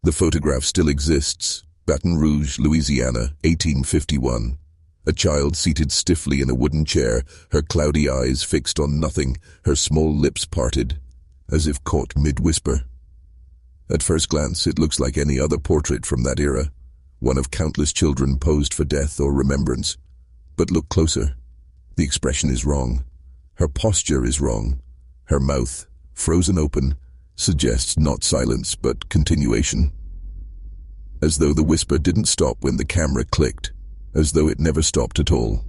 The photograph still exists. Baton Rouge, Louisiana, 1851. A child seated stiffly in a wooden chair, her cloudy eyes fixed on nothing, her small lips parted, as if caught mid-whisper. At first glance, it looks like any other portrait from that era, one of countless children posed for death or remembrance. But look closer. The expression is wrong. Her posture is wrong. Her mouth, frozen open, suggests not silence but continuation. As though the whisper didn't stop when the camera clicked, as though it never stopped at all.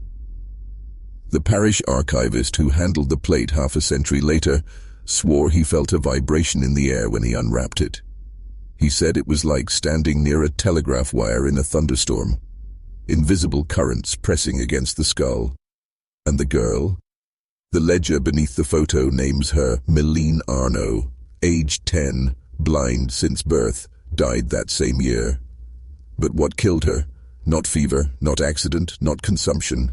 The parish archivist who handled the plate half a century later swore he felt a vibration in the air when he unwrapped it. He said it was like standing near a telegraph wire in a thunderstorm, invisible currents pressing against the skull. And the girl? The ledger beneath the photo names her Meline Arnaud, aged 10, blind since birth, died that same year. But what killed her? Not fever, not accident, not consumption.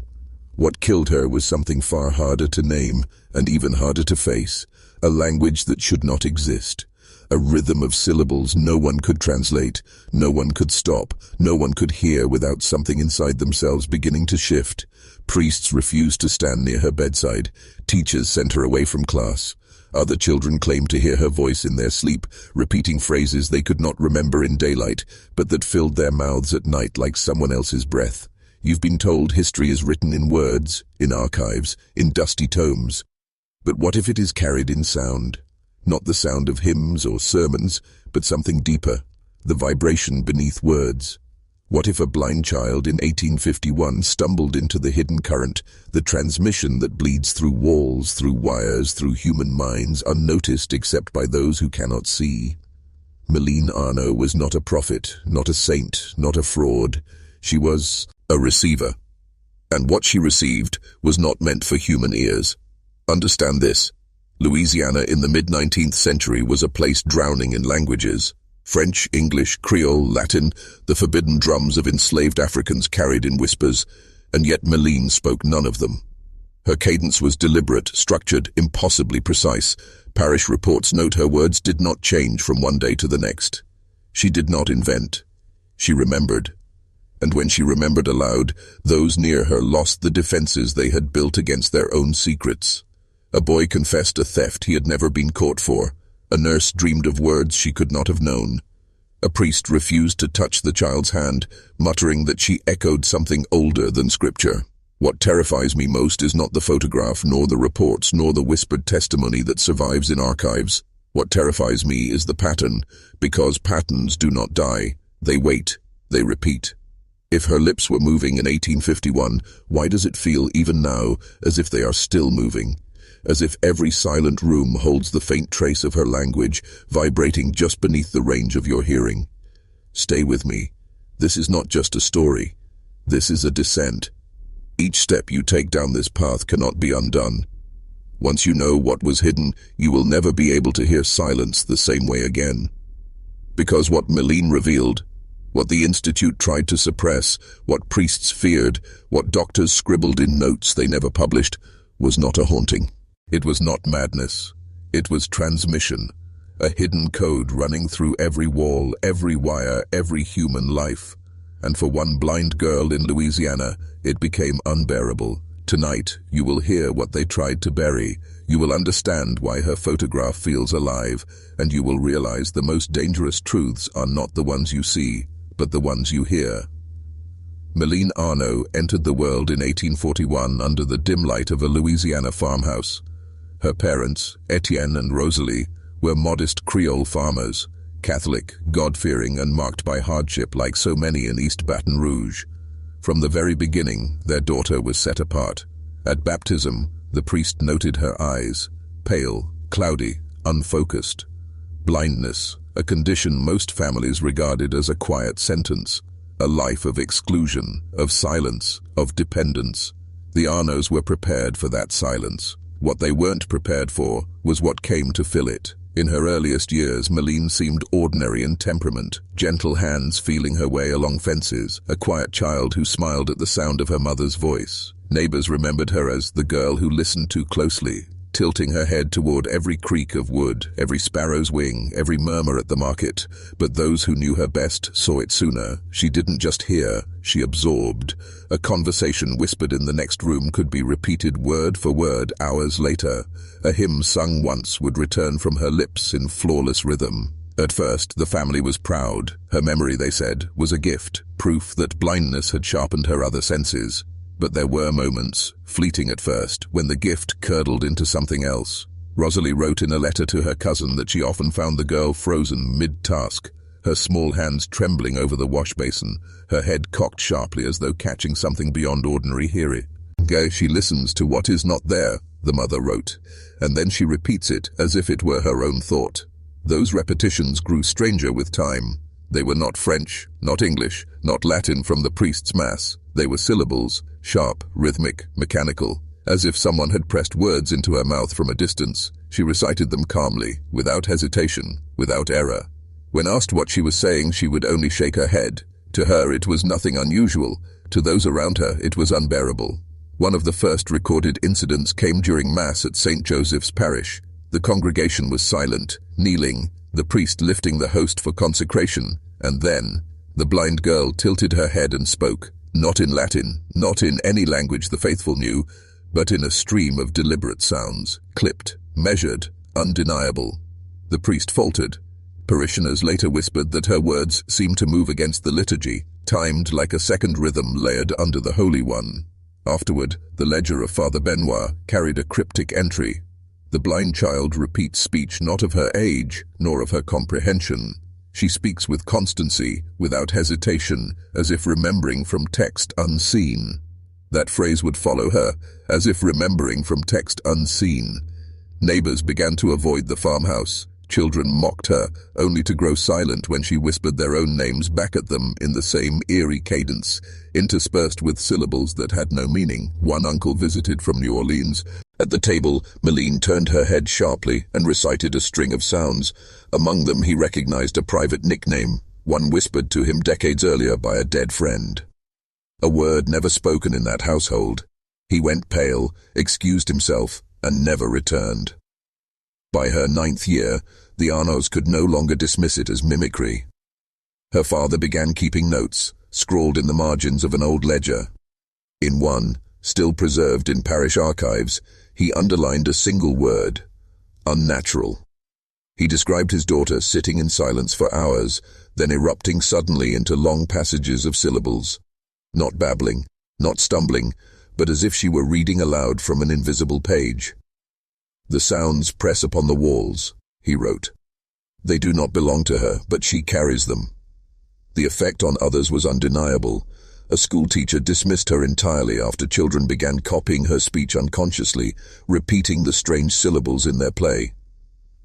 What killed her was something far harder to name, and even harder to face. A language that should not exist. A rhythm of syllables no one could translate, no one could stop, no one could hear without something inside themselves beginning to shift. Priests refused to stand near her bedside. Teachers sent her away from class. Other children claimed to hear her voice in their sleep, repeating phrases they could not remember in daylight, but that filled their mouths at night like someone else's breath. You've been told history is written in words, in archives, in dusty tomes. But what if it is carried in sound? Not the sound of hymns or sermons, but something deeper, the vibration beneath words. What if a blind child in 1851 stumbled into the hidden current, the transmission that bleeds through walls, through wires, through human minds, unnoticed except by those who cannot see? Meline Arnaud was not a prophet, not a saint, not a fraud. She was a receiver. And what she received was not meant for human ears. Understand this. Louisiana in the mid-19th century was a place drowning in languages. French, English, Creole, Latin, the forbidden drums of enslaved Africans carried in whispers, and yet Meline spoke none of them. Her cadence was deliberate, structured, impossibly precise. Parish reports note her words did not change from one day to the next. She did not invent. She remembered. And when she remembered aloud, those near her lost the defenses they had built against their own secrets. A boy confessed a theft he had never been caught for. A nurse dreamed of words she could not have known. A priest refused to touch the child's hand, muttering that she echoed something older than scripture. What terrifies me most is not the photograph, nor the reports, nor the whispered testimony that survives in archives. What terrifies me is the pattern, because patterns do not die. They wait. They repeat. If her lips were moving in 1851, why does it feel even now as if they are still moving? As if every silent room holds the faint trace of her language, vibrating just beneath the range of your hearing. Stay with me. This is not just a story. This is a descent. Each step you take down this path cannot be undone. Once you know what was hidden, you will never be able to hear silence the same way again. Because what Meline revealed, what the Institute tried to suppress, what priests feared, what doctors scribbled in notes they never published, was not a haunting. It was not madness. It was transmission, a hidden code running through every wall, every wire, every human life. And for one blind girl in Louisiana, it became unbearable. Tonight, you will hear what they tried to bury. You will understand why her photograph feels alive, and you will realize the most dangerous truths are not the ones you see, but the ones you hear. Meline Arnaud entered the world in 1841 under the dim light of a Louisiana farmhouse. Her parents, Etienne and Rosalie, were modest Creole farmers, Catholic, God-fearing, and marked by hardship like so many in East Baton Rouge. From the very beginning, their daughter was set apart. At baptism, the priest noted her eyes, pale, cloudy, unfocused. Blindness, a condition most families regarded as a quiet sentence, a life of exclusion, of silence, of dependence. The Arnauds were prepared for that silence. What they weren't prepared for was what came to fill it. In her earliest years, Meline seemed ordinary in temperament, gentle hands feeling her way along fences, a quiet child who smiled at the sound of her mother's voice. Neighbors remembered her as the girl who listened too closely, tilting her head toward every creak of wood, every sparrow's wing, every murmur at the market. But those who knew her best saw it sooner. She didn't just hear, she absorbed. A conversation whispered in the next room could be repeated word for word hours later. A hymn sung once would return from her lips in flawless rhythm. At first, the family was proud. Her memory, they said, was a gift, proof that blindness had sharpened her other senses. But there were moments, fleeting at first, when the gift curdled into something else. Rosalie wrote in a letter to her cousin that she often found the girl frozen mid-task, her small hands trembling over the wash basin, her head cocked sharply as though catching something beyond ordinary hearing. She listens to what is not there, the mother wrote, and then she repeats it as if it were her own thought. Those repetitions grew stranger with time. They were not French, not English, not Latin from the priest's mass. They were syllables, sharp, rhythmic, mechanical, as if someone had pressed words into her mouth from a distance. She recited them calmly, without hesitation, without error. When asked what she was saying, she would only shake her head. To her, it was nothing unusual. To those around her, it was unbearable. One of the first recorded incidents came during Mass at St. Joseph's Parish. The congregation was silent, kneeling, the priest lifting the host for consecration, and then the blind girl tilted her head and spoke, not in Latin, not in any language the faithful knew, but in a stream of deliberate sounds, clipped, measured, undeniable. The priest faltered. Parishioners later whispered that her words seemed to move against the liturgy, timed like a second rhythm layered under the Holy One. Afterward, the ledger of Father Benoit carried a cryptic entry. The blind child repeats speech not of her age, nor of her comprehension. She speaks with constancy, without hesitation, as if remembering from text unseen. That phrase would follow her, as if remembering from text unseen. Neighbors began to avoid the farmhouse. Children mocked her, only to grow silent when she whispered their own names back at them in the same eerie cadence, interspersed with syllables that had no meaning. One uncle visited from New Orleans. At the table, Meline turned her head sharply and recited a string of sounds. Among them he recognized a private nickname, one whispered to him decades earlier by a dead friend. A word never spoken in that household. He went pale, excused himself, and never returned. By her 9th year, the Arnauds could no longer dismiss it as mimicry. Her father began keeping notes, scrawled in the margins of an old ledger. In one, still preserved in parish archives, he underlined a single word: unnatural. He described his daughter sitting in silence for hours, then erupting suddenly into long passages of syllables. Not babbling, not stumbling, but as if she were reading aloud from an invisible page. "The sounds press upon the walls," he wrote. "They do not belong to her, but she carries them." The effect on others was undeniable. A schoolteacher dismissed her entirely after children began copying her speech unconsciously, repeating the strange syllables in their play.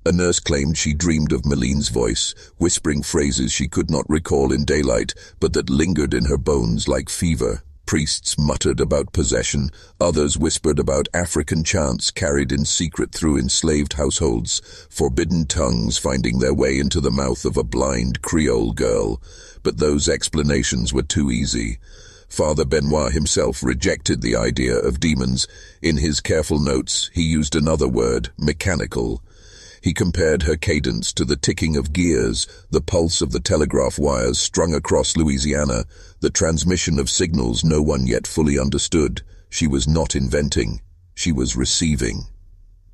A nurse claimed she dreamed of Meline's voice, whispering phrases she could not recall in daylight, but that lingered in her bones like fever. Priests muttered about possession, others whispered about African chants carried in secret through enslaved households, forbidden tongues finding their way into the mouth of a blind Creole girl. But those explanations were too easy. Father Benoit himself rejected the idea of demons. In his careful notes, he used another word, mechanical. He compared her cadence to the ticking of gears, the pulse of the telegraph wires strung across Louisiana, the transmission of signals no one yet fully understood. She was not inventing, she was receiving.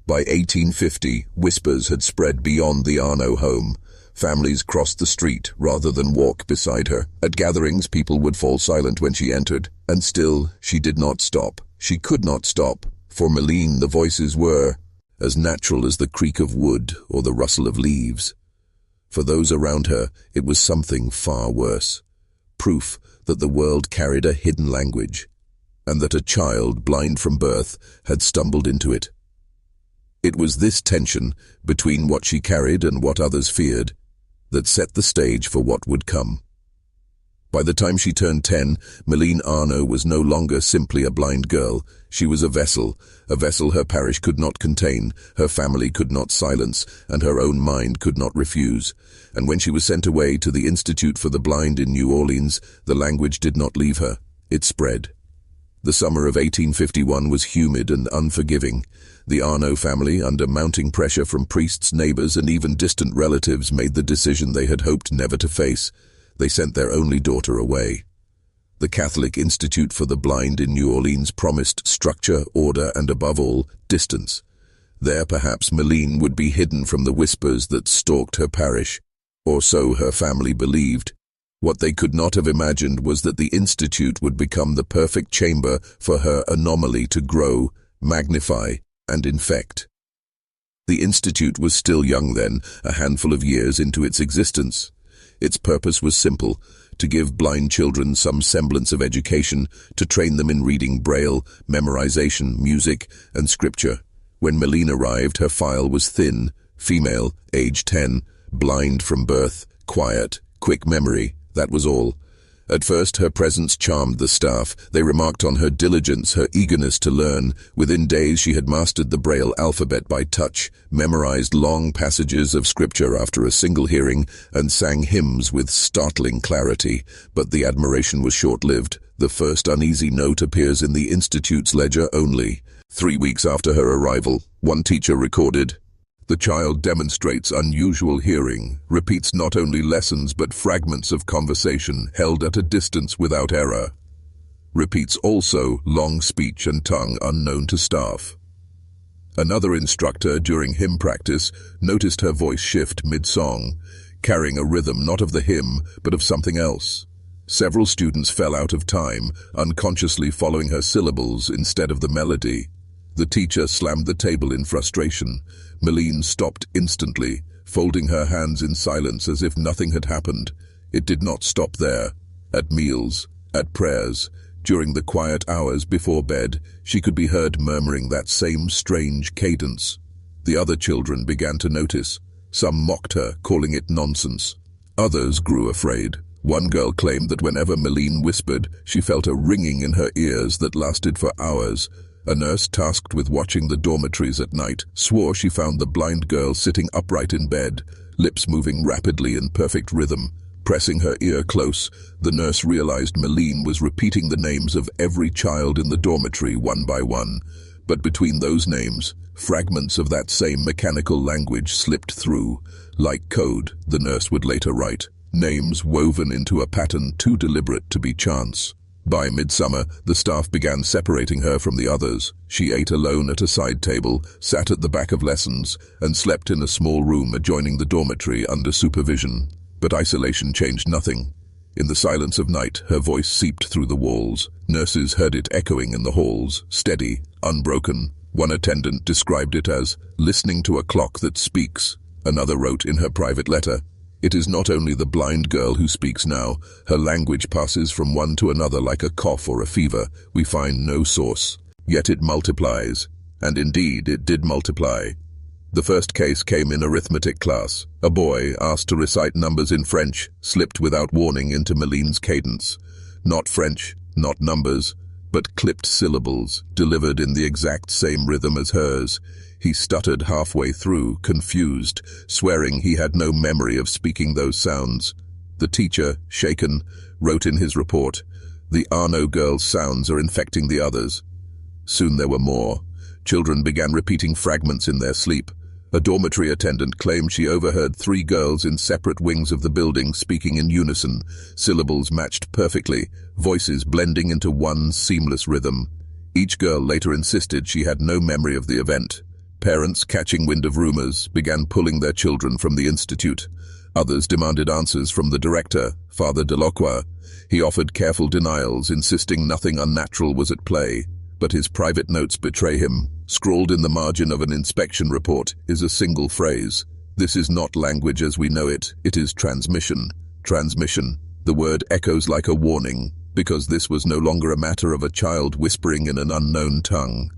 By 1850, whispers had spread beyond the Arnaud home. Families crossed the street rather than walk beside her. At gatherings, people would fall silent when she entered, and still she did not stop. She could not stop. For Meline, the voices were as natural as the creak of wood or the rustle of leaves. For those around her, it was something far worse. Proof that the world carried a hidden language, and that a child, blind from birth, had stumbled into it. It was this tension between what she carried and what others feared that set the stage for what would come. By the time she turned 10, Meline Arnaud was no longer simply a blind girl. She was a vessel her parish could not contain, her family could not silence, and her own mind could not refuse. And when she was sent away to the Institute for the Blind in New Orleans, the language did not leave her. It spread. The summer of 1851 was humid and unforgiving. The Arnaud family, under mounting pressure from priests, neighbors, and even distant relatives, made the decision they had hoped never to face. They sent their only daughter away. The Catholic Institute for the Blind in New Orleans promised structure, order, and above all, distance. There, perhaps, Méline would be hidden from the whispers that stalked her parish, or so her family believed. What they could not have imagined was that the Institute would become the perfect chamber for her anomaly to grow, magnify, and infect. The Institute was still young then, a handful of years into its existence. Its purpose was simple: to give blind children some semblance of education, to train them in reading Braille, memorization, music, and scripture. When Méline arrived, her file was thin, female, age 10, blind from birth, quiet, quick memory, that was all. At first, her presence charmed the staff. They remarked on her diligence, her eagerness to learn. Within days, she had mastered the Braille alphabet by touch, memorized long passages of scripture after a single hearing, and sang hymns with startling clarity. But the admiration was short-lived. The first uneasy note appears in the Institute's ledger only. 3 weeks after her arrival, one teacher recorded, "The child demonstrates unusual hearing, repeats not only lessons but fragments of conversation held at a distance without error. Repeats also long speech and tongue unknown to staff." Another instructor during hymn practice noticed her voice shift mid-song, carrying a rhythm not of the hymn but of something else. Several students fell out of time, unconsciously following her syllables instead of the melody. The teacher slammed the table in frustration. Méline stopped instantly, folding her hands in silence as if nothing had happened. It did not stop there. At meals, at prayers, during the quiet hours before bed, she could be heard murmuring that same strange cadence. The other children began to notice. Some mocked her, calling it nonsense. Others grew afraid. One girl claimed that whenever Méline whispered, she felt a ringing in her ears that lasted for hours. A nurse tasked with watching the dormitories at night swore she found the blind girl sitting upright in bed, lips moving rapidly in perfect rhythm. Pressing her ear close, the nurse realized Méline was repeating the names of every child in the dormitory one by one. But between those names, fragments of that same mechanical language slipped through. Like code, the nurse would later write, names woven into a pattern too deliberate to be chance. By midsummer, the staff began separating her from the others. She ate alone at a side table, sat at the back of lessons, and slept in a small room adjoining the dormitory under supervision. But isolation changed nothing. In the silence of night, her voice seeped through the walls. Nurses heard it echoing in the halls, steady, unbroken. One attendant described it as listening to a clock that speaks. Another wrote in her private letter, "It is not only the blind girl who speaks now. Her language passes from one to another like a cough or a fever. We find no source. Yet it multiplies." And indeed, it did multiply. The first case came in arithmetic class. A boy, asked to recite numbers in French, slipped without warning into Méline's cadence. Not French, not numbers, but clipped syllables, delivered in the exact same rhythm as hers. He stuttered halfway through, confused, swearing he had no memory of speaking those sounds. The teacher, shaken, wrote in his report, "The Arnaud girl's sounds are infecting the others." Soon there were more. Children began repeating fragments in their sleep. A dormitory attendant claimed she overheard 3 girls in separate wings of the building speaking in unison. Syllables matched perfectly, voices blending into one seamless rhythm. Each girl later insisted she had no memory of the event. Parents, catching wind of rumors, began pulling their children from the institute. Others demanded answers from the director, Father Delacroix. He offered careful denials, insisting nothing unnatural was at play. But his private notes betray him. Scrawled in the margin of an inspection report is a single phrase. "This is not language as we know it, it is transmission." Transmission. The word echoes like a warning, because this was no longer a matter of a child whispering in an unknown tongue.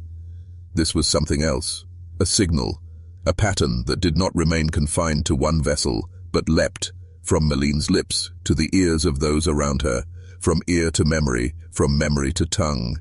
This was something else. A signal, a pattern that did not remain confined to one vessel, but leapt from Méline's lips to the ears of those around her, from ear to memory, from memory to tongue.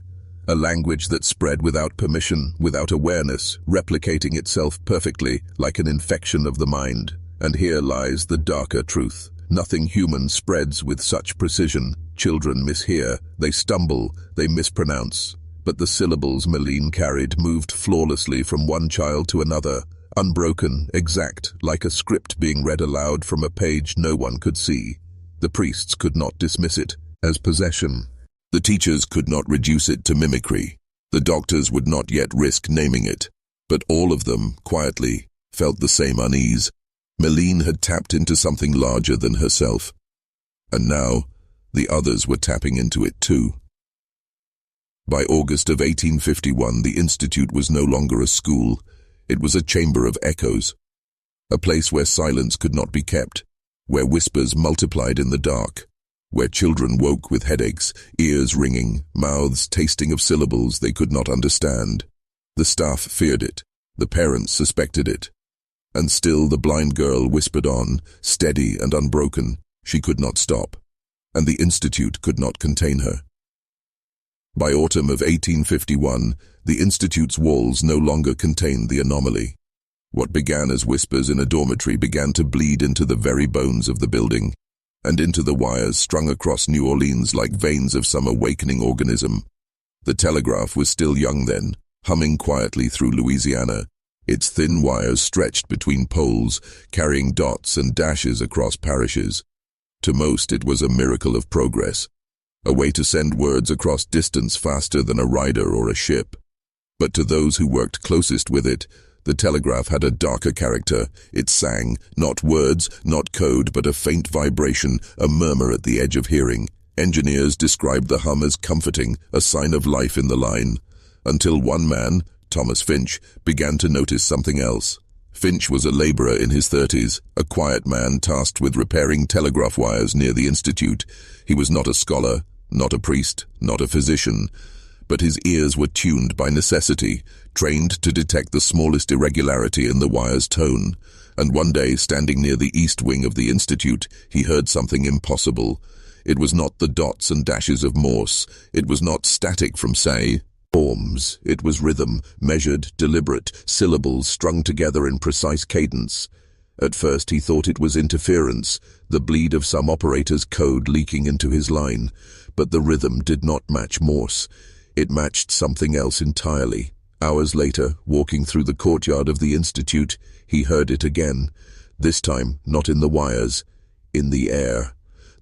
A language that spread without permission, without awareness, replicating itself perfectly, like an infection of the mind. And here lies the darker truth. Nothing human spreads with such precision. Children mishear, they stumble, they mispronounce. But the syllables Meline carried moved flawlessly from one child to another, unbroken, exact, like a script being read aloud from a page no one could see. The priests could not dismiss it as possession. The teachers could not reduce it to mimicry. The doctors would not yet risk naming it. But all of them, quietly, felt the same unease. Meline had tapped into something larger than herself. And now, the others were tapping into it too. By August of 1851, the Institute was no longer a school. It was a chamber of echoes. A place where silence could not be kept, where whispers multiplied in the dark, where children woke with headaches, ears ringing, mouths tasting of syllables they could not understand. The staff feared it. The parents suspected it. And still the blind girl whispered on, steady and unbroken. She could not stop. And the Institute could not contain her. By autumn of 1851, the Institute's walls no longer contained the anomaly. What began as whispers in a dormitory began to bleed into the very bones of the building, and into the wires strung across New Orleans like veins of some awakening organism. The telegraph was still young then, humming quietly through Louisiana, its thin wires stretched between poles, carrying dots and dashes across parishes. To most, it was a miracle of progress, a way to send words across distance faster than a rider or a ship. But to those who worked closest with it, the telegraph had a darker character. It sang, not words, not code, but a faint vibration, a murmur at the edge of hearing. Engineers described the hum as comforting, a sign of life in the line. Until one man, Thomas Finch, began to notice something else. Finch was a laborer in his 30s, a quiet man tasked with repairing telegraph wires near the Institute. He was not a scholar, not a priest, not a physician, but his ears were tuned by necessity, trained to detect the smallest irregularity in the wire's tone. And one day, standing near the east wing of the Institute, he heard something impossible. It was not the dots and dashes of Morse. It was not static from, say, forms. It was rhythm, measured, deliberate, syllables strung together in precise cadence. At first he thought it was interference, the bleed of some operator's code leaking into his line. But the rhythm did not match Morse. It matched something else entirely. Hours later, walking through the courtyard of the Institute, he heard it again. This time, not in the wires, in the air.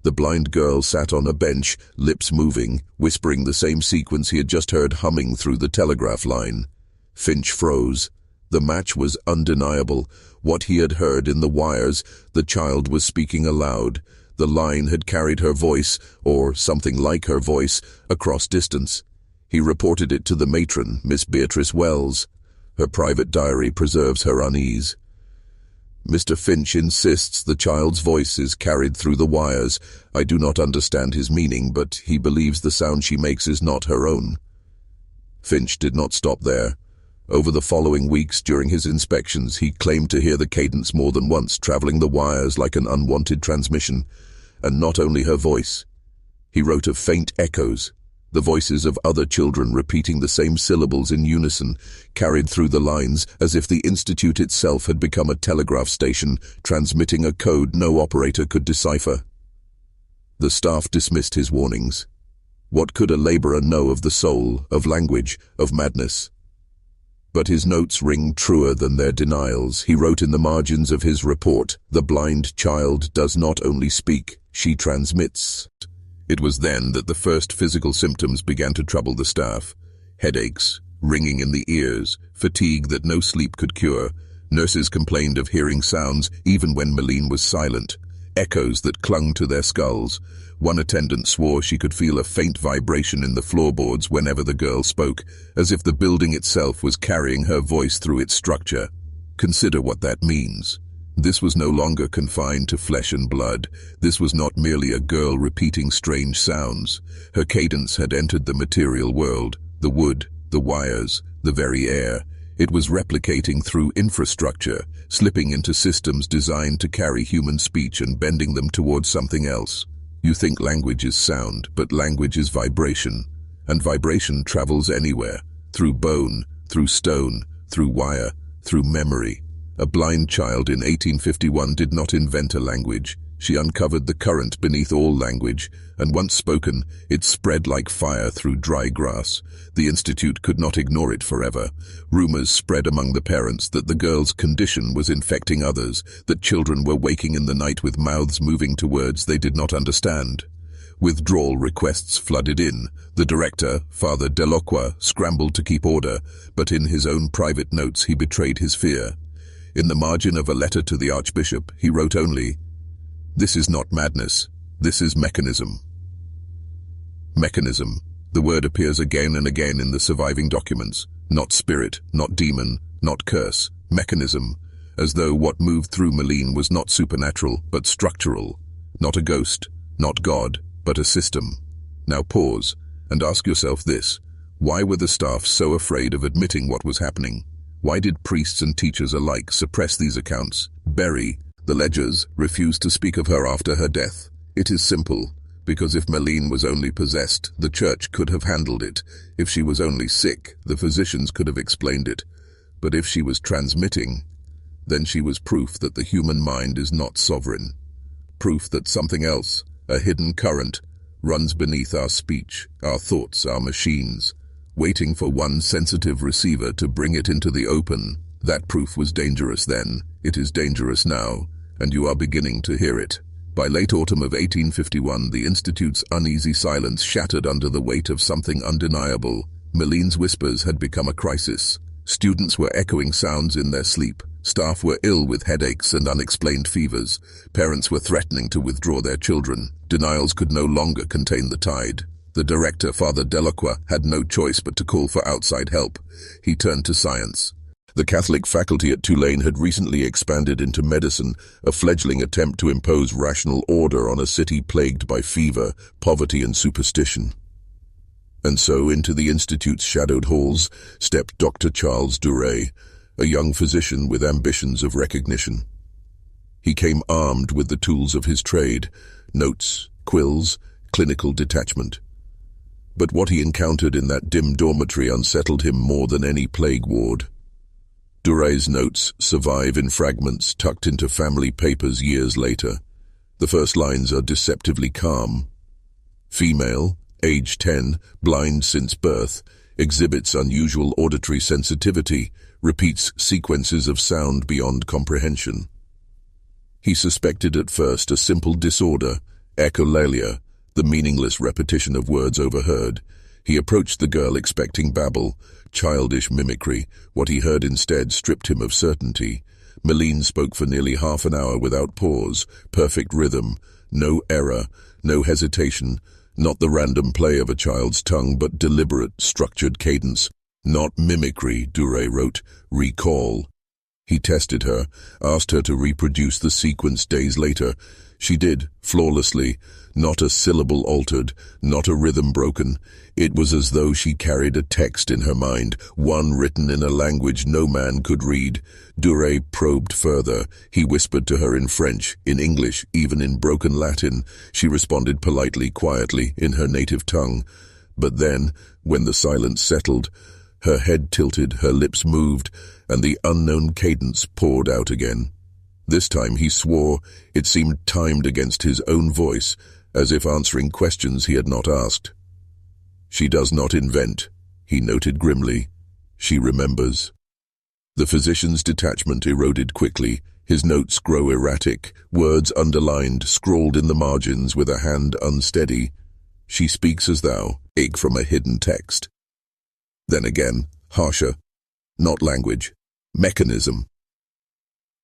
The blind girl sat on a bench, lips moving, whispering the same sequence he had just heard humming through the telegraph line. Finch froze. The match was undeniable. What he had heard in the wires, the child was speaking aloud. The line had carried her voice, or something like her voice, across distance. He reported it to the matron, Miss Beatrice Wells. Her private diary preserves her unease. Mr. Finch insists the child's voice is carried through the wires. I do not understand his meaning, but he believes the sound she makes is not her own. Finch did not stop there. Over the following weeks during his inspections, he claimed to hear the cadence more than once, traveling the wires like an unwanted transmission. And not only her voice. He wrote of faint echoes, the voices of other children repeating the same syllables in unison, carried through the lines as if the Institute itself had become a telegraph station, transmitting a code no operator could decipher. The staff dismissed his warnings. What could a laborer know of the soul, of language, of madness? But his notes ring truer than their denials. He wrote in the margins of his report, "The blind child does not only speak, she transmits." It was then that the first physical symptoms began to trouble the staff. Headaches, ringing in the ears, fatigue that no sleep could cure. Nurses complained of hearing sounds even when Meline was silent, echoes that clung to their skulls. One attendant swore she could feel a faint vibration in the floorboards whenever the girl spoke, as if the building itself was carrying her voice through its structure. Consider what that means. This was no longer confined to flesh and blood. This was not merely a girl repeating strange sounds. Her cadence had entered the material world, the wood, the wires, the very air. It was replicating through infrastructure, slipping into systems designed to carry human speech and bending them towards something else. You think language is sound, but language is vibration. And vibration travels anywhere, through bone, through stone, through wire, through memory. A blind child in 1851 did not invent a language. She uncovered the current beneath all language, and once spoken, it spread like fire through dry grass. The institute could not ignore it forever. Rumors spread among the parents that the girl's condition was infecting others, that children were waking in the night with mouths moving to words they did not understand. Withdrawal requests flooded in. The director, Father Delacroix, scrambled to keep order, but in his own private notes he betrayed his fear. In the margin of a letter to the Archbishop, he wrote only, "This is not madness. This is mechanism." Mechanism. The word appears again and again in the surviving documents. Not spirit, not demon, not curse. Mechanism. As though what moved through Malene was not supernatural, but structural. Not a ghost, not God, but a system. Now pause, and ask yourself this. Why were the staff so afraid of admitting what was happening? Why did priests and teachers alike suppress these accounts, bury the ledgers, refuse to speak of her after her death? It is simple, because if Malene was only possessed, the church could have handled it. If she was only sick, the physicians could have explained it. But if she was transmitting, then she was proof that the human mind is not sovereign. Proof that something else, a hidden current, runs beneath our speech, our thoughts, our machines, waiting for one sensitive receiver to bring it into the open. That proof was dangerous then, it is dangerous now, and you are beginning to hear it. By late autumn of 1851, the Institute's uneasy silence shattered under the weight of something undeniable. Malene's whispers had become a crisis. Students were echoing sounds in their sleep. Staff were ill with headaches and unexplained fevers. Parents were threatening to withdraw their children. Denials could no longer contain the tide. The director, Father Delacroix, had no choice but to call for outside help. He turned to science. The Catholic faculty at Tulane had recently expanded into medicine, a fledgling attempt to impose rational order on a city plagued by fever, poverty, and superstition. And so into the Institute's shadowed halls stepped Dr. Charles Duret, a young physician with ambitions of recognition. He came armed with the tools of his trade, notes, quills, clinical detachment. But what he encountered in that dim dormitory unsettled him more than any plague ward. Duret's notes survive in fragments tucked into family papers years later. The first lines are deceptively calm. Female, age 10, blind since birth, exhibits unusual auditory sensitivity, repeats sequences of sound beyond comprehension. He suspected at first a simple disorder, echolalia, the meaningless repetition of words overheard. He approached the girl expecting babble, childish mimicry. What he heard instead stripped him of certainty. Malene spoke for nearly half an hour without pause, perfect rhythm, no error, no hesitation, not the random play of a child's tongue, but deliberate, structured cadence. Not mimicry, Duret wrote, recall. He tested her, asked her to reproduce the sequence days later. She did, flawlessly, not a syllable altered, not a rhythm broken. It was as though she carried a text in her mind, one written in a language no man could read. Duret probed further. He whispered to her in French, in English, even in broken Latin. She responded politely, quietly, in her native tongue. But then, when the silence settled, her head tilted, her lips moved, and the unknown cadence poured out again. This time he swore. It seemed timed against his own voice, as if answering questions he had not asked. She does not invent, he noted grimly. She remembers. The physician's detachment eroded quickly. His notes grow erratic, words underlined, scrawled in the margins with a hand unsteady. She speaks as thou, ache from a hidden text. Then again, harsher. Not language, mechanism.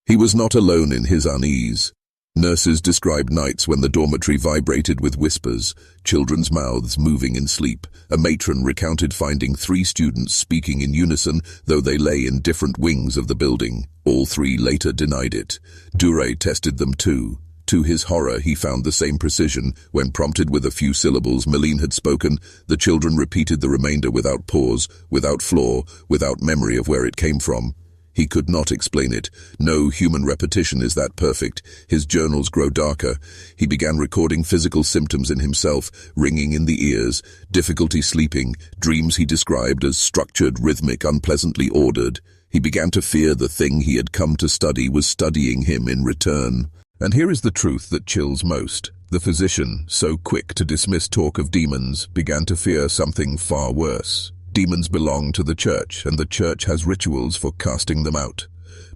He was not alone in his unease. Nurses described nights when the dormitory vibrated with whispers, children's mouths moving in sleep. A matron recounted finding 3 students speaking in unison, though they lay in different wings of the building. All 3 later denied it. Duret tested them too. To his horror, he found the same precision. When prompted with a few syllables Malene had spoken, the children repeated the remainder without pause, without flaw, without memory of where it came from. He could not explain it. No human repetition is that perfect. His journals grow darker. He began recording physical symptoms in himself, ringing in the ears, difficulty sleeping, dreams he described as structured, rhythmic, unpleasantly ordered. He began to fear the thing he had come to study was studying him in return. And here is the truth that chills most. The physician, so quick to dismiss talk of demons, began to fear something far worse. Demons belong to the church, and the church has rituals for casting them out.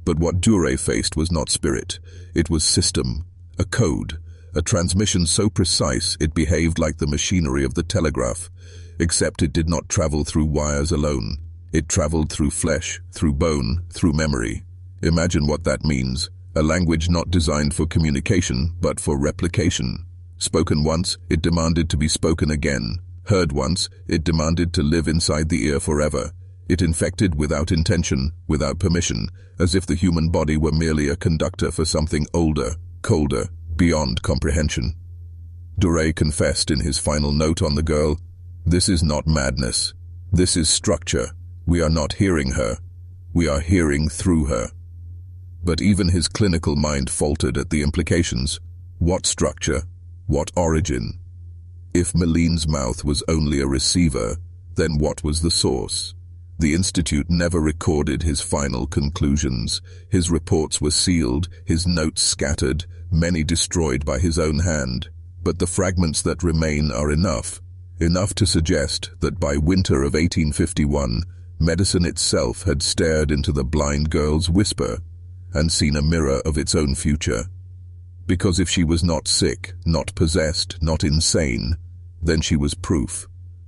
But what Dure faced was not spirit. It was system, a code, a transmission so precise it behaved like the machinery of the telegraph. Except it did not travel through wires alone. It traveled through flesh, through bone, through memory. Imagine what that means. A language not designed for communication, but for replication. Spoken once, it demanded to be spoken again. Heard once, it demanded to live inside the ear forever. It infected without intention, without permission, as if the human body were merely a conductor for something older, colder, beyond comprehension. Dure confessed in his final note on the girl, "This is not madness. This is structure. We are not hearing her. We are hearing through her." But even his clinical mind faltered at the implications. What structure? What origin? If Meline's mouth was only a receiver, then what was the source? The Institute never recorded his final conclusions. His reports were sealed, his notes scattered, many destroyed by his own hand. But the fragments that remain are enough to suggest that by winter of 1851, medicine itself had stared into the blind girl's whisper and seen a mirror of its own future. Because if she was not sick, not possessed, not insane, then she was proof.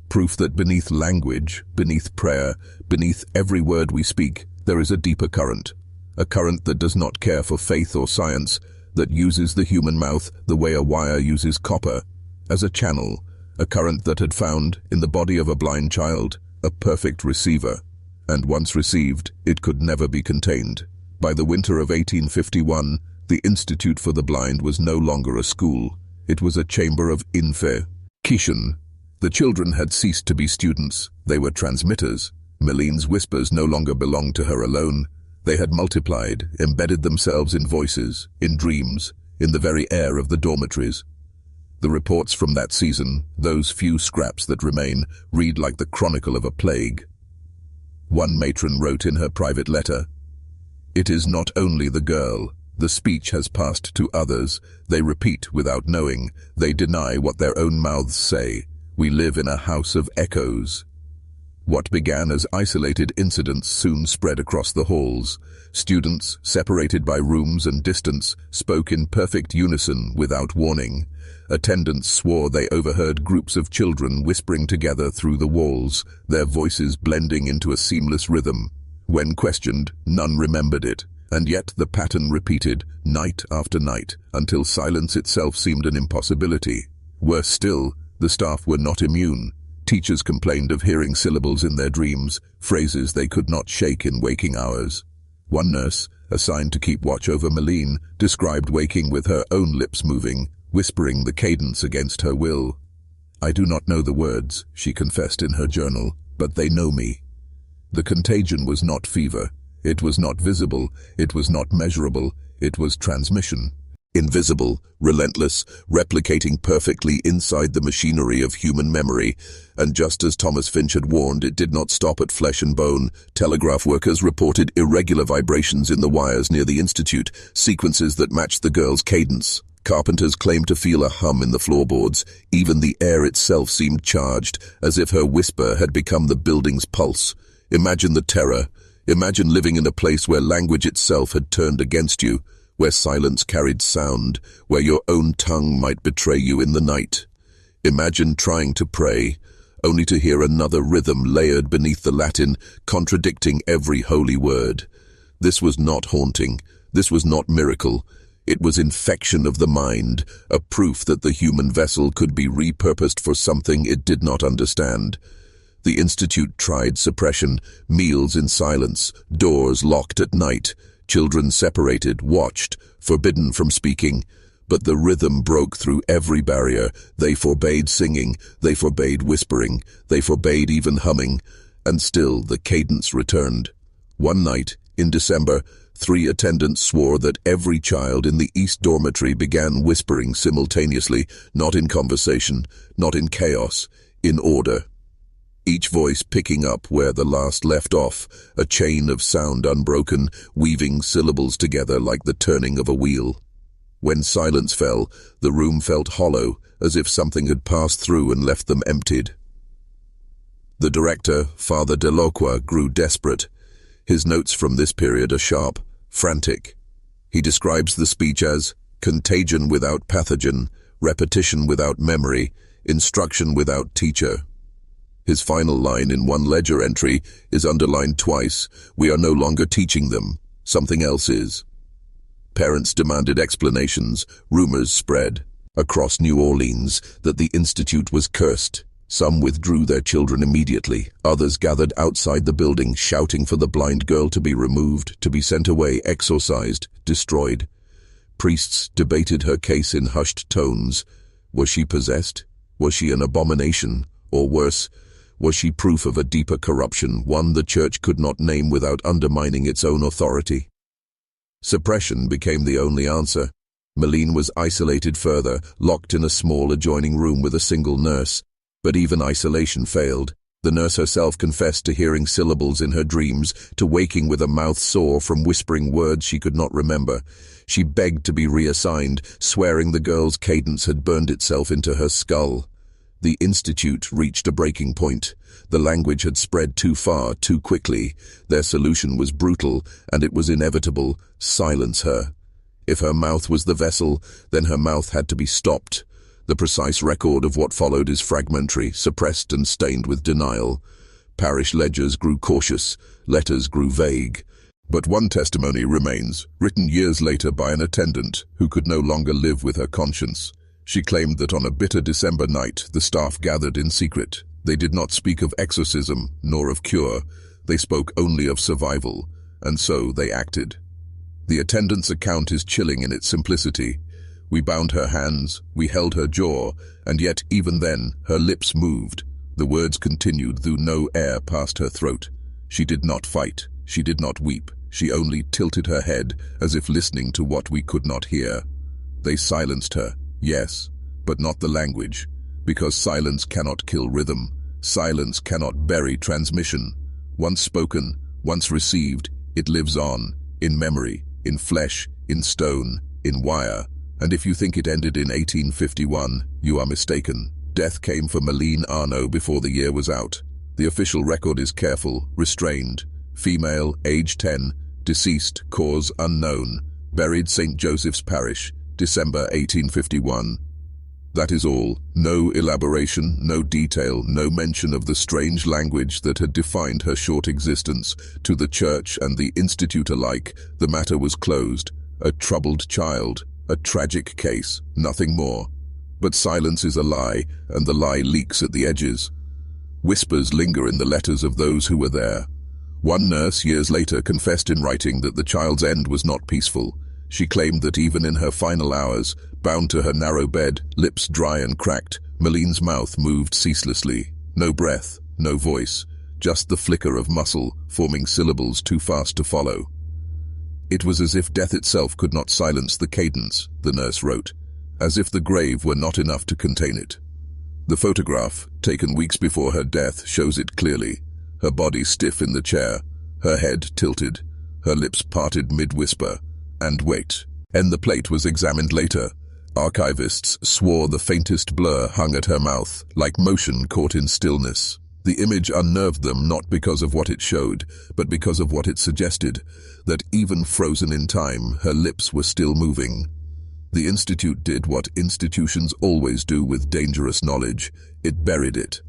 Proof that beneath language, beneath prayer, beneath every word we speak, there is a deeper current. A current that does not care for faith or science, that uses the human mouth the way a wire uses copper, as a channel, a current that had found, in the body of a blind child, a perfect receiver. And once received, it could never be contained. By the winter of 1851, the Institute for the Blind was no longer a school. It was a chamber of infection. The children had ceased to be students. They were transmitters. Meline's whispers no longer belonged to her alone. They had multiplied, embedded themselves in voices, in dreams, in the very air of the dormitories. The reports from that season, those few scraps that remain, read like the chronicle of a plague. One matron wrote in her private letter, "It is not only the girl. The speech has passed to others. They repeat without knowing. They deny what their own mouths say. We live in a house of echoes." What began as isolated incidents soon spread across the halls. Students, separated by rooms and distance, spoke in perfect unison without warning. Attendants swore they overheard groups of children whispering together through the walls, their voices blending into a seamless rhythm. When questioned, none remembered it, and yet the pattern repeated, night after night, until silence itself seemed an impossibility. Worse still, the staff were not immune. Teachers complained of hearing syllables in their dreams, phrases they could not shake in waking hours. One nurse, assigned to keep watch over Meline, described waking with her own lips moving, whispering the cadence against her will. "I do not know the words," she confessed in her journal, "but they know me." The contagion was not fever. It was not visible. It was not measurable. It was transmission. Invisible, relentless, replicating perfectly inside the machinery of human memory. And just as Thomas Finch had warned, it did not stop at flesh and bone. Telegraph workers reported irregular vibrations in the wires near the Institute, sequences that matched the girl's cadence. Carpenters claimed to feel a hum in the floorboards. Even the air itself seemed charged, as if her whisper had become the building's pulse. Imagine the terror. Imagine living in a place where language itself had turned against you, where silence carried sound, where your own tongue might betray you in the night. Imagine trying to pray, only to hear another rhythm layered beneath the Latin, contradicting every holy word. This was not haunting. This was not miracle. It was infection of the mind, a proof that the human vessel could be repurposed for something it did not understand. The Institute tried suppression, meals in silence, doors locked at night, children separated, watched, forbidden from speaking. But the rhythm broke through every barrier. They forbade singing, they forbade whispering, they forbade even humming, and still the cadence returned. One night, in December, 3 attendants swore that every child in the East Dormitory began whispering simultaneously, not in conversation, not in chaos, in order. Each voice picking up where the last left off, a chain of sound unbroken, weaving syllables together like the turning of a wheel. When silence fell, the room felt hollow, as if something had passed through and left them emptied. The director, Father Delacroix, grew desperate. His notes from this period are sharp, frantic. He describes the speech as contagion without pathogen, repetition without memory, instruction without teacher. His final line in one ledger entry is underlined twice: "We are no longer teaching them, something else is." Parents demanded explanations. Rumors spread across New Orleans that the institute was cursed. Some withdrew their children immediately. Others gathered outside the building, shouting for the blind girl to be removed, to be sent away, exorcised, destroyed. Priests debated her case in hushed tones. Was she possessed? Was she an abomination? Or worse, was she proof of a deeper corruption, one the church could not name without undermining its own authority? Suppression became the only answer. Meline was isolated further, locked in a small adjoining room with a single nurse. But even isolation failed. The nurse herself confessed to hearing syllables in her dreams, to waking with a mouth sore from whispering words she could not remember. She begged to be reassigned, swearing the girl's cadence had burned itself into her skull. The institute reached a breaking point. The language had spread too far, too quickly. Their solution was brutal, and it was inevitable: silence her. If her mouth was the vessel, then her mouth had to be stopped. The precise record of what followed is fragmentary, suppressed and stained with denial. Parish ledgers grew cautious, letters grew vague. But one testimony remains, written years later by an attendant who could no longer live with her conscience. She claimed that on a bitter December night, the staff gathered in secret. They did not speak of exorcism, nor of cure. They spoke only of survival, and so they acted. The attendant's account is chilling in its simplicity. "We bound her hands, we held her jaw, and yet even then her lips moved. The words continued, though no air passed her throat. She did not fight, she did not weep, she only tilted her head as if listening to what we could not hear. They silenced her, yes, but not the language, because silence cannot kill rhythm. Silence cannot bury transmission. Once spoken, once received, it lives on, in memory, in flesh, in stone, in wire. And if you think it ended in 1851, you are mistaken. Death came for Meline Arnaud before the year was out. The official record is careful, restrained. Female, age 10, deceased, cause unknown. Buried St. Joseph's Parish, December 1851. That is all. No elaboration, no detail, no mention of the strange language that had defined her short existence. To the church and the institute alike, the matter was closed. A troubled child. A tragic case, nothing more. But silence is a lie, and the lie leaks at the edges. Whispers linger in the letters of those who were there. One nurse, years later, confessed in writing that the child's end was not peaceful. She claimed that even in her final hours, bound to her narrow bed, lips dry and cracked, Meline's mouth moved ceaselessly. No breath, no voice, just the flicker of muscle, forming syllables too fast to follow. It was as if death itself could not silence the cadence, the nurse wrote, as if the grave were not enough to contain it. The photograph, taken weeks before her death, shows it clearly. Her body stiff in the chair, her head tilted, her lips parted mid-whisper. And wait. And the plate was examined later. Archivists swore the faintest blur hung at her mouth, like motion caught in stillness. The image unnerved them not because of what it showed, but because of what it suggested, that even frozen in time, her lips were still moving. The institute did what institutions always do with dangerous knowledge. It buried it.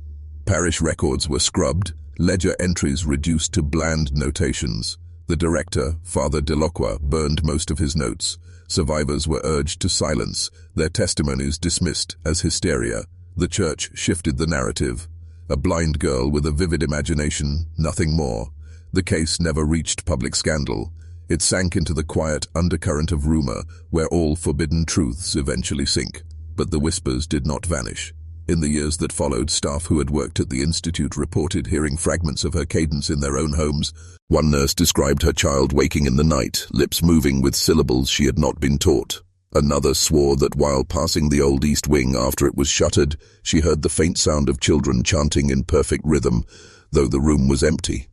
Parish records were scrubbed, ledger entries reduced to bland notations. The director, Father Delacroix, burned most of his notes. Survivors were urged to silence, their testimonies dismissed as hysteria. The church shifted the narrative. A blind girl with a vivid imagination, nothing more. The case never reached public scandal. It sank into the quiet undercurrent of rumor, where all forbidden truths eventually sink. But the whispers did not vanish. In the years that followed, staff who had worked at the institute reported hearing fragments of her cadence in their own homes. One nurse described her child waking in the night, lips moving with syllables she had not been taught. Another swore that while passing the old east wing after it was shuttered, she heard the faint sound of children chanting in perfect rhythm, though the room was empty.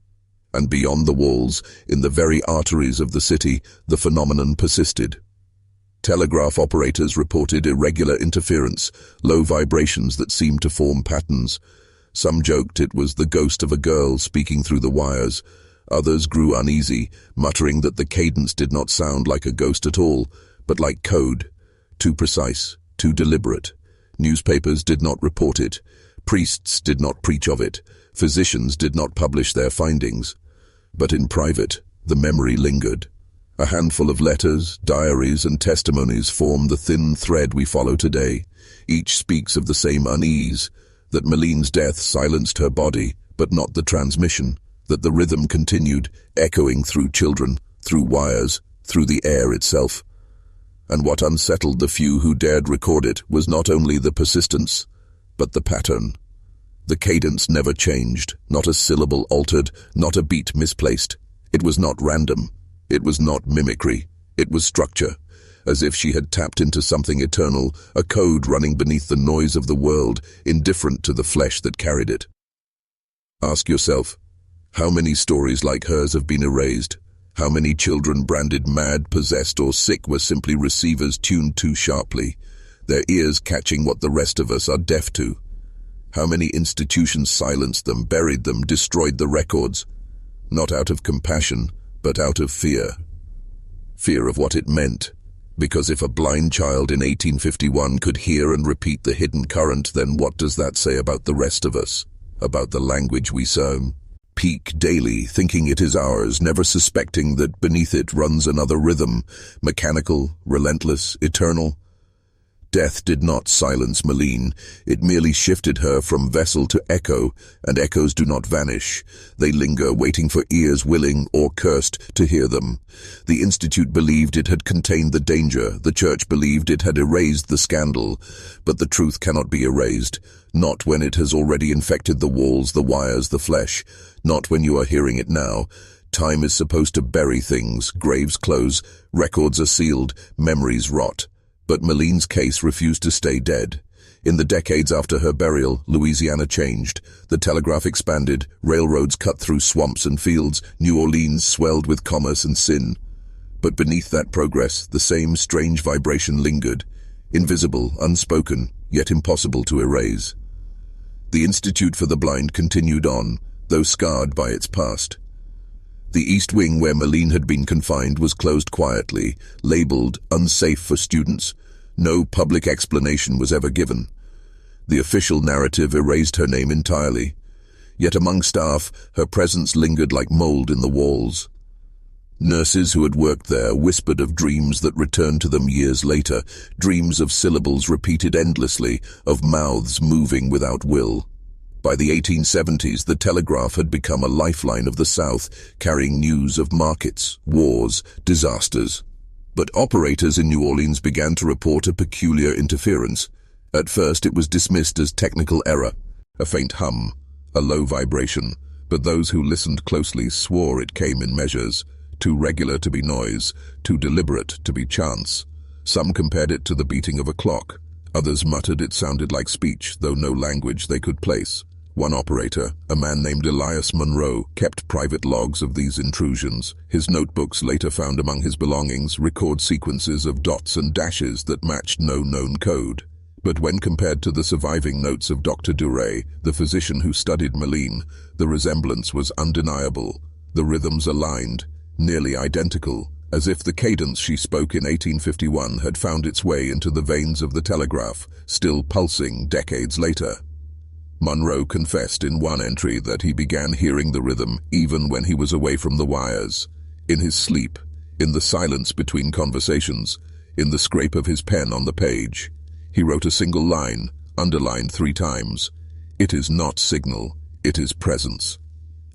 And beyond the walls, in the very arteries of the city, the phenomenon persisted. Telegraph operators reported irregular interference, low vibrations that seemed to form patterns. Some joked it was the ghost of a girl speaking through the wires. Others grew uneasy, muttering that the cadence did not sound like a ghost at all, but like code. Too precise, too deliberate. Newspapers did not report it. Priests did not preach of it. Physicians did not publish their findings. But in private, the memory lingered. A handful of letters, diaries, and testimonies form the thin thread we follow today. Each speaks of the same unease, that Maline's death silenced her body, but not the transmission, that the rhythm continued, echoing through children, through wires, through the air itself. And what unsettled the few who dared record it was not only the persistence, but the pattern. The cadence never changed, not a syllable altered, not a beat misplaced. It was not random. It was not mimicry. It was structure, as if she had tapped into something eternal, a code running beneath the noise of the world, indifferent to the flesh that carried it. Ask yourself, how many stories like hers have been erased? How many children branded mad, possessed, or sick were simply receivers tuned too sharply, their ears catching what the rest of us are deaf to? How many institutions silenced them, buried them, destroyed the records? Not out of compassion, but out of fear. Fear of what it meant. Because if a blind child in 1851 could hear and repeat the hidden current, then what does that say about the rest of us? About the language we speak daily, thinking it is ours, never suspecting that beneath it runs another rhythm, mechanical, relentless, eternal. Death did not silence Maline. It merely shifted her from vessel to echo, and echoes do not vanish. They linger, waiting for ears willing or cursed to hear them. The Institute believed it had contained the danger. The Church believed it had erased the scandal. But the truth cannot be erased. Not when it has already infected the walls, the wires, the flesh. Not when you are hearing it now. Time is supposed to bury things. Graves close. Records are sealed. Memories rot. But Maline's case refused to stay dead. In the decades after her burial, Louisiana changed. The telegraph expanded, railroads cut through swamps and fields, New Orleans swelled with commerce and sin. But beneath that progress, the same strange vibration lingered, invisible, unspoken, yet impossible to erase. The Institute for the Blind continued on, though scarred by its past. The East Wing where Maline had been confined was closed quietly, labeled unsafe for students. No public explanation was ever given. The official narrative erased her name entirely. Yet among staff, her presence lingered like mold in the walls. Nurses who had worked there whispered of dreams that returned to them years later, dreams of syllables repeated endlessly, of mouths moving without will. By the 1870s, the telegraph had become a lifeline of the South, carrying news of markets, wars, disasters. But operators in New Orleans began to report a peculiar interference. At first, it was dismissed as technical error, a faint hum, a low vibration, but those who listened closely swore it came in measures, too regular to be noise, too deliberate to be chance. Some compared it to the beating of a clock. Others muttered it sounded like speech, though no language they could place. One operator, a man named Elias Monroe, kept private logs of these intrusions. His notebooks, later found among his belongings, record sequences of dots and dashes that matched no known code. But when compared to the surviving notes of Dr. Duray, the physician who studied Maline, the resemblance was undeniable. The rhythms aligned, nearly identical, as if the cadence she spoke in 1851 had found its way into the veins of the telegraph, still pulsing decades later. Monroe confessed in one entry that he began hearing the rhythm even when he was away from the wires, in his sleep, in the silence between conversations, in the scrape of his pen on the page. He wrote a single line, underlined 3 times. It is not signal, it is presence.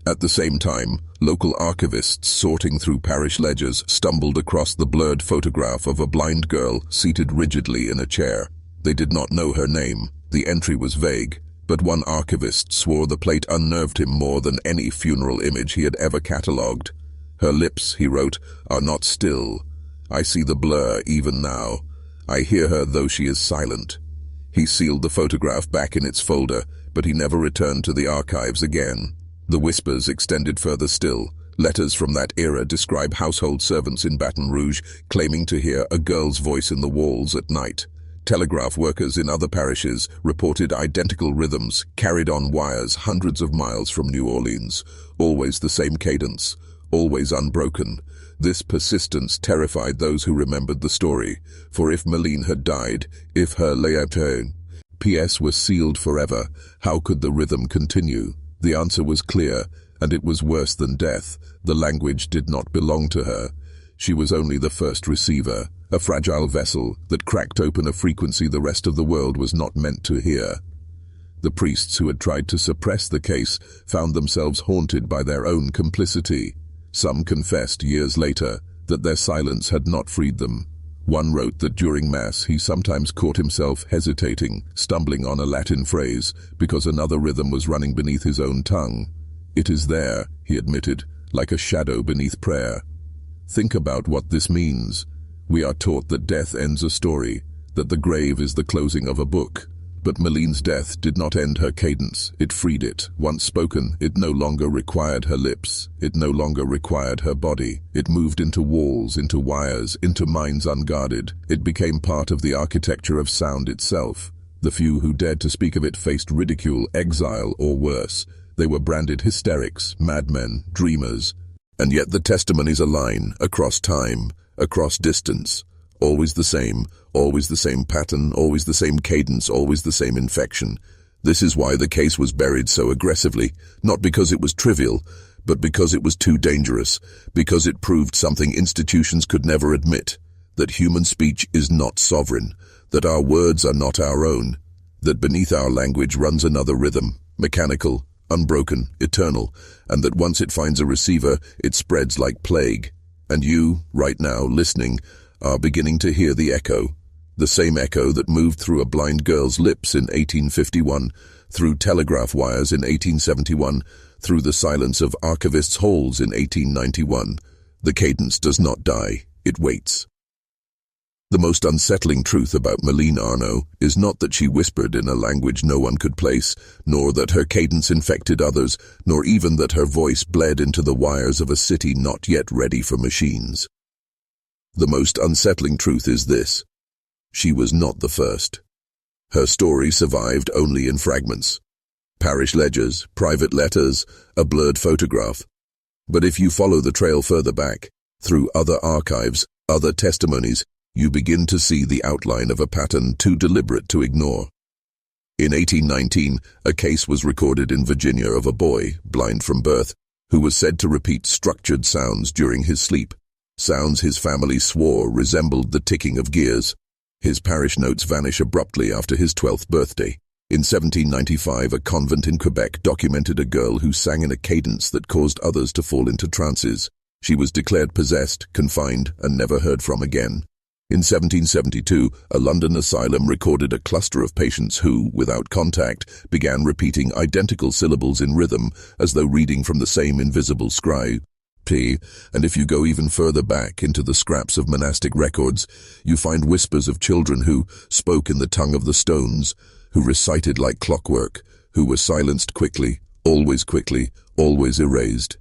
At the same time, local archivists sorting through parish ledgers stumbled across the blurred photograph of a blind girl seated rigidly in a chair. They did not know her name. The entry was vague. But one archivist swore the plate unnerved him more than any funeral image he had ever catalogued. Her lips, he wrote, are not still. I see the blur even now. I hear her though she is silent. He sealed the photograph back in its folder, but he never returned to the archives again. The whispers extended further still. Letters from that era describe household servants in Baton Rouge claiming to hear a girl's voice in the walls at night. Telegraph workers in other parishes reported identical rhythms carried on wires hundreds of miles from New Orleans. Always the same cadence, always unbroken. This persistence terrified those who remembered the story, for if Meline had died, if her lettre P.S. were sealed forever, how could the rhythm continue? The answer was clear, and it was worse than death. The language did not belong to her. She was only the first receiver, a fragile vessel that cracked open a frequency the rest of the world was not meant to hear. The priests who had tried to suppress the case found themselves haunted by their own complicity. Some confessed years later that their silence had not freed them. One wrote that during Mass he sometimes caught himself hesitating, stumbling on a Latin phrase, because another rhythm was running beneath his own tongue. "It is there," he admitted, "like a shadow beneath prayer." Think about what this means. We are taught that death ends a story, that the grave is the closing of a book. But Meline's death did not end her cadence, it freed it. Once spoken, it no longer required her lips, it no longer required her body. It moved into walls, into wires, into minds unguarded. It became part of the architecture of sound itself. The few who dared to speak of it faced ridicule, exile, or worse. They were branded hysterics, madmen, dreamers. And yet the testimonies align, across time, across distance. Always the same pattern, always the same cadence, always the same infection. This is why the case was buried so aggressively, not because it was trivial, but because it was too dangerous, because it proved something institutions could never admit, that human speech is not sovereign, that our words are not our own, that beneath our language runs another rhythm, mechanical, unbroken, eternal, and that once it finds a receiver, it spreads like plague. And you, right now, listening, are beginning to hear the echo. The same echo that moved through a blind girl's lips in 1851, through telegraph wires in 1871, through the silence of archivists' halls in 1891. The cadence does not die, it waits. The most unsettling truth about Meline Arnaud is not that she whispered in a language no one could place, nor that her cadence infected others, nor even that her voice bled into the wires of a city not yet ready for machines. The most unsettling truth is this: she was not the first. Her story survived only in fragments. Parish ledgers, private letters, a blurred photograph. But if you follow the trail further back, through other archives, other testimonies, you begin to see the outline of a pattern too deliberate to ignore. In 1819, a case was recorded in Virginia of a boy, blind from birth, who was said to repeat structured sounds during his sleep. Sounds his family swore resembled the ticking of gears. His parish notes vanish abruptly after his 12th birthday. In 1795, a convent in Quebec documented a girl who sang in a cadence that caused others to fall into trances. She was declared possessed, confined, and never heard from again. In 1772, a London asylum recorded a cluster of patients who, without contact, began repeating identical syllables in rhythm, as though reading from the same invisible scribe. And if you go even further back into the scraps of monastic records, you find whispers of children who spoke in the tongue of the stones, who recited like clockwork, who were silenced quickly, always erased.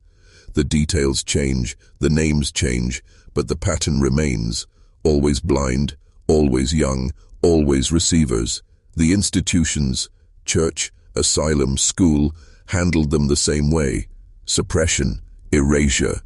The details change, the names change, but the pattern remains. Always blind, always young, always receivers. The institutions, church, asylum, school, handled them the same way. Suppression, erasure,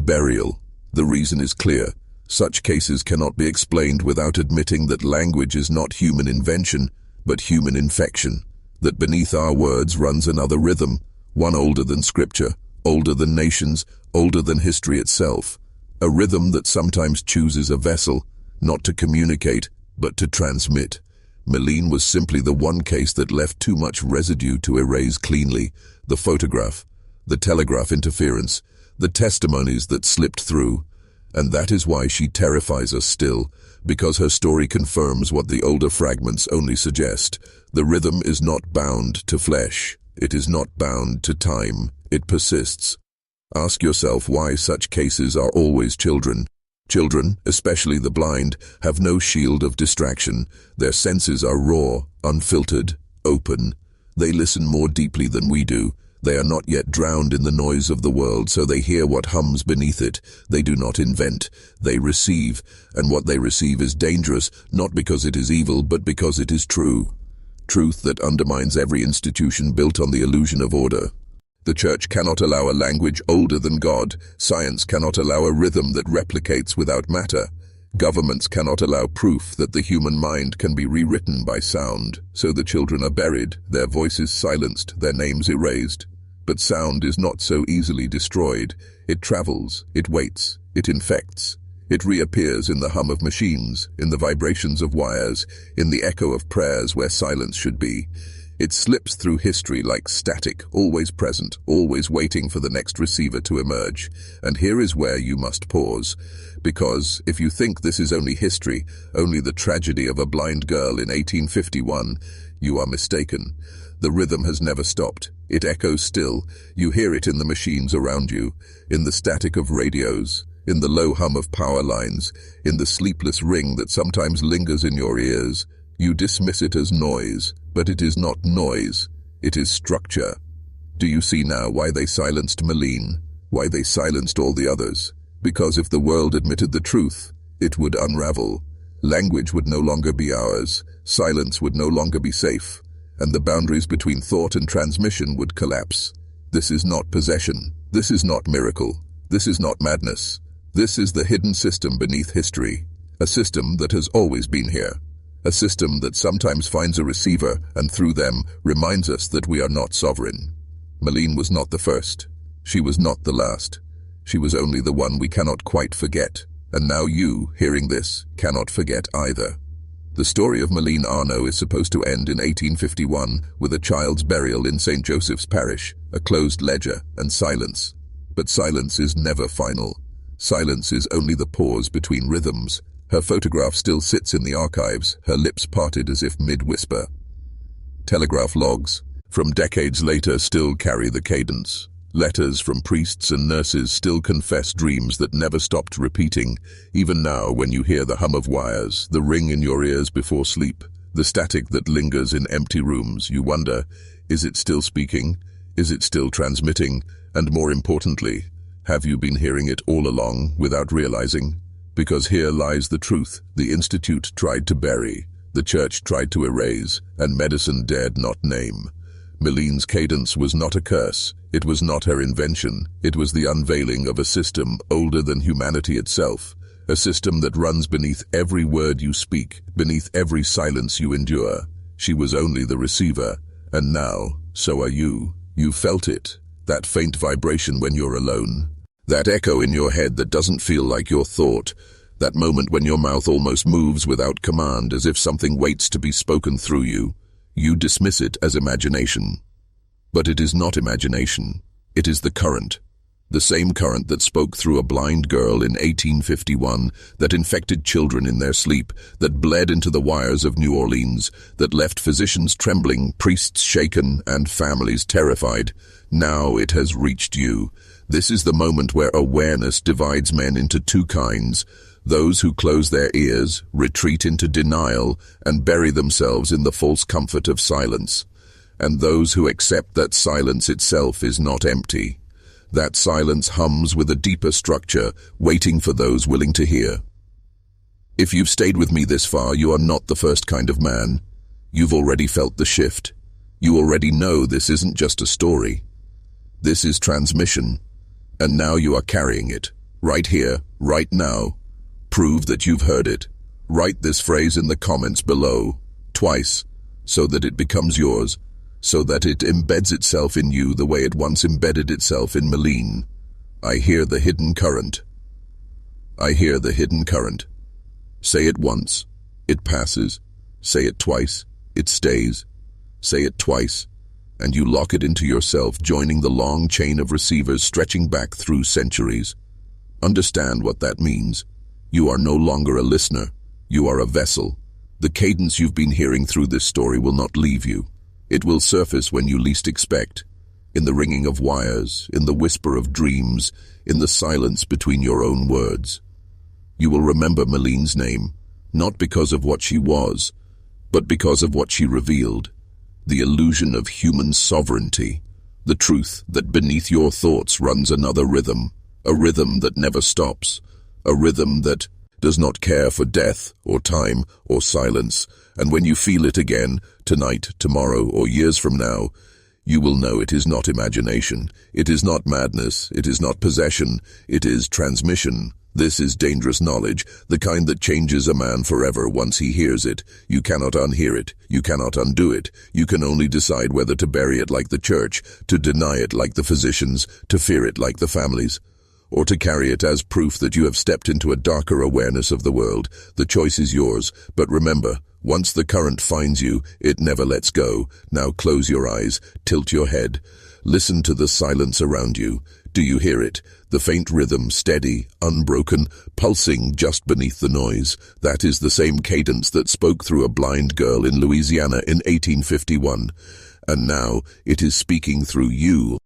burial. The reason is clear. Such cases cannot be explained without admitting that language is not human invention, but human infection. That beneath our words runs another rhythm, one older than scripture, older than nations, older than history itself. A rhythm that sometimes chooses a vessel, not to communicate, but to transmit. Meline was simply the one case that left too much residue to erase cleanly. The photograph, the telegraph interference, the testimonies that slipped through. And that is why she terrifies us still, because her story confirms what the older fragments only suggest. The rhythm is not bound to flesh. It is not bound to time. It persists. Ask yourself why such cases are always children. Children, especially the blind, have no shield of distraction. Their senses are raw, unfiltered, open. They listen more deeply than we do. They are not yet drowned in the noise of the world, so they hear what hums beneath it. They do not invent, they receive, and what they receive is dangerous, not because it is evil, but because it is true. Truth that undermines every institution built on the illusion of order. The church cannot allow a language older than God. Science cannot allow a rhythm that replicates without matter. Governments cannot allow proof that the human mind can be rewritten by sound. So the children are buried, their voices silenced, their names erased. But sound is not so easily destroyed. It travels, it waits, it infects. It reappears in the hum of machines, in the vibrations of wires, in the echo of prayers where silence should be. It slips through history like static, always present, always waiting for the next receiver to emerge. And here is where you must pause. Because if you think this is only history, only the tragedy of a blind girl in 1851, you are mistaken. The rhythm has never stopped. It echoes still. You hear it in the machines around you, in the static of radios, in the low hum of power lines, in the sleepless ring that sometimes lingers in your ears. You dismiss it as noise, but it is not noise. It is structure. Do you see now why they silenced Malene? Why they silenced all the others? Because if the world admitted the truth, it would unravel. Language would no longer be ours. Silence would no longer be safe. And the boundaries between thought and transmission would collapse. This is not possession. This is not miracle. This is not madness. This is the hidden system beneath history. A system that has always been here. A system that sometimes finds a receiver and through them reminds us that we are not sovereign. Malene was not the first. She was not the last. She was only the one we cannot quite forget. And now you, hearing this, cannot forget either. The story of Malene Arnault is supposed to end in 1851 with a child's burial in St. Joseph's Parish, a closed ledger, and silence. But silence is never final. Silence is only the pause between rhythms. Her photograph still sits in the archives, her lips parted as if mid-whisper. Telegraph logs, from decades later, still carry the cadence. Letters from priests and nurses still confess dreams that never stopped repeating. Even now, when you hear the hum of wires, the ring in your ears before sleep, the static that lingers in empty rooms, you wonder, is it still speaking? Is it still transmitting? And more importantly, have you been hearing it all along without realizing? Because here lies the truth the Institute tried to bury, the Church tried to erase, and medicine dared not name. Malene's cadence was not a curse. It was not her invention. It was the unveiling of a system older than humanity itself, a system that runs beneath every word you speak, beneath every silence you endure. She was only the receiver, and now, so are you. You felt it, that faint vibration when you're alone. That echo in your head that doesn't feel like your thought, that moment when your mouth almost moves without command, as if something waits to be spoken through you. You dismiss it as imagination. But it is not imagination. It is the current. The same current that spoke through a blind girl in 1851, that infected children in their sleep, that bled into the wires of New Orleans, that left physicians trembling, priests shaken, and families terrified. Now it has reached you. This is the moment where awareness divides men into two kinds. Those who close their ears, retreat into denial, and bury themselves in the false comfort of silence. And those who accept that silence itself is not empty. That silence hums with a deeper structure, waiting for those willing to hear. If you've stayed with me this far, you are not the first kind of man. You've already felt the shift. You already know this isn't just a story. This is transmission. And now you are carrying it, right here, right now. Prove that you've heard it. Write this phrase in the comments below, twice, so that it becomes yours, so that it embeds itself in you the way it once embedded itself in Malene. I hear the hidden current. I hear the hidden current. Say it once, it passes. Say it twice, it stays. Say it twice, and you lock it into yourself, joining the long chain of receivers stretching back through centuries. Understand what that means. You are no longer a listener. You are a vessel. The cadence you've been hearing through this story will not leave you. It will surface when you least expect, in the ringing of wires, in the whisper of dreams, in the silence between your own words. You will remember Malene's name, not because of what she was, but because of what she revealed. The illusion of human sovereignty, The truth that beneath your thoughts runs another rhythm, a rhythm that never stops, a rhythm that does not care for death or time or silence, and when you feel it again, tonight, tomorrow, or years from now, you will know it is not imagination, it is not madness, it is not possession, it is transmission. This is dangerous knowledge, the kind that changes a man forever once he hears it. You cannot unhear it, you cannot undo it, you can only decide whether to bury it like the church, to deny it like the physicians, to fear it like the families, or to carry it as proof that you have stepped into a darker awareness of the world. The choice is yours, but remember, once the current finds you, it never lets go. Now close your eyes, tilt your head, listen to the silence around you. Do you hear it? The faint rhythm, steady, unbroken, pulsing just beneath the noise. That is the same cadence that spoke through a blind girl in Louisiana in 1851. And now it is speaking through you.